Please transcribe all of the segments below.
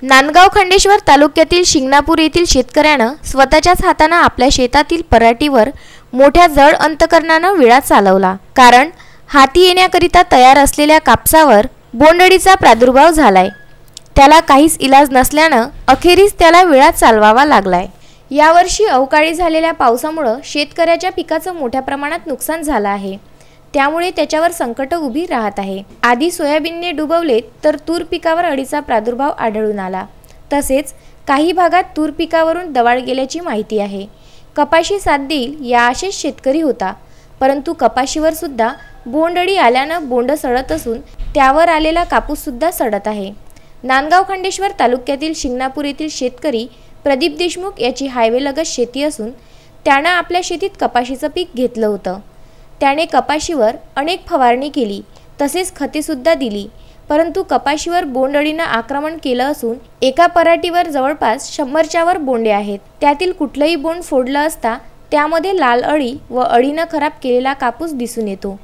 नांदगाव खंडेश्वर तालुक्यातील शिंगणापूर येथील शेतकऱ्यानं स्वतःच्याच हाताने आपल्या शेतातील पराटीवर मोठ्या जड अंतकरणाने विळा चालवला। कारण हाती येण्याकरिता तयार असलेल्या कापसावर बोंडअळीचा प्रादुर्भाव झालाय। त्याला काहीच इलाज नसल्याने अखेरीस त्याला विळा चालवावा लागलाय। यावर्षी अवकाळी झालेल्या पावसामुळे शेतकऱ्याच्या पिकाचं मोठ्या प्रमाणात नुकसान झालं आहे। त्यामुळे त्याच्यावर संकट उभी राहत आहे। आधी सोयाबीनने डुबवले तर तूर पिकावर अळीचा प्रादुर्भाव आढळून आला। तसेच काही भागात तूर पिकावरून दवाळ गेल्याची माहिती आहे। कपाशी साथ देईल या आशेत शेतकरी होता, परंतु कपाशीवर सुद्धा बोंडअळी आल्याने बोंड सडत असून त्यावर आलेला कापूस सुद्धा सडत आहे। नांदगाव खंडेश्वर तालुक्यातील शिंगणापूर येथील शेतकरी प्रदीप देशमुख याची हायवेलगत शेती असून त्याने आपल्या शेतीत कपाशीचं पीक घेतलं होतं। त्याने कपाशीवर अनेक फवारणी केली, तसेच खते सुद्धा दिली, परंतु कपाशीवर बोंडअळीने आक्रमण केलं असून एका पराटीवर जवळपास 100च्या वर बोंडे आहेत। त्यातील कुठलंही बोंड फोडलं असता त्यामध्ये लाल अळी व अळीने खराब केलेला कापूस दिसून येतो।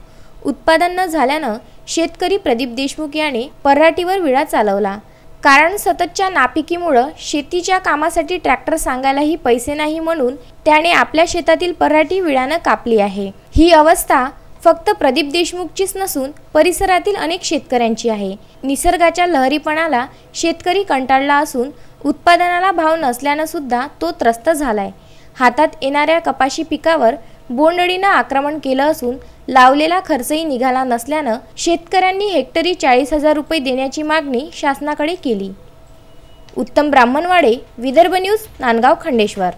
उत्पादन न झाल्यानं शेतकरी प्रदीप देशमुख याने पराटीवर विळा चालवला। कारण सततच्या नापिकीमुळे शेतीच्या कामासाठी ट्रॅक्टर सांगायलाही पैसे नाही, म्हणून त्याने आपल्या शेतातील पराठी विळाने कापली आहे। ही अवस्था फक्त प्रदीप देशमुखचीच नसून परिसरातील अनेक शेतकऱ्यांची आहे। निसर्गाच्या लहरीपणाला शेतकरी कंटाळला असून उत्पादनाला भाव नसल्याने सुद्धा तो त्रस्त झालाय। हातात येणाऱ्या कपाशी पिकावर बोंडअळीने आक्रमण केलं असून लावलेला खर्चही निघाला नसल्याने शेतकऱ्यांनी हेक्टरी 40,000 रुपये देण्याची मागणी शासनाकडे केली। उत्तम ब्राह्मणवाडे, विदर्भ न्यूज, नांदगाव खंडेश्वर।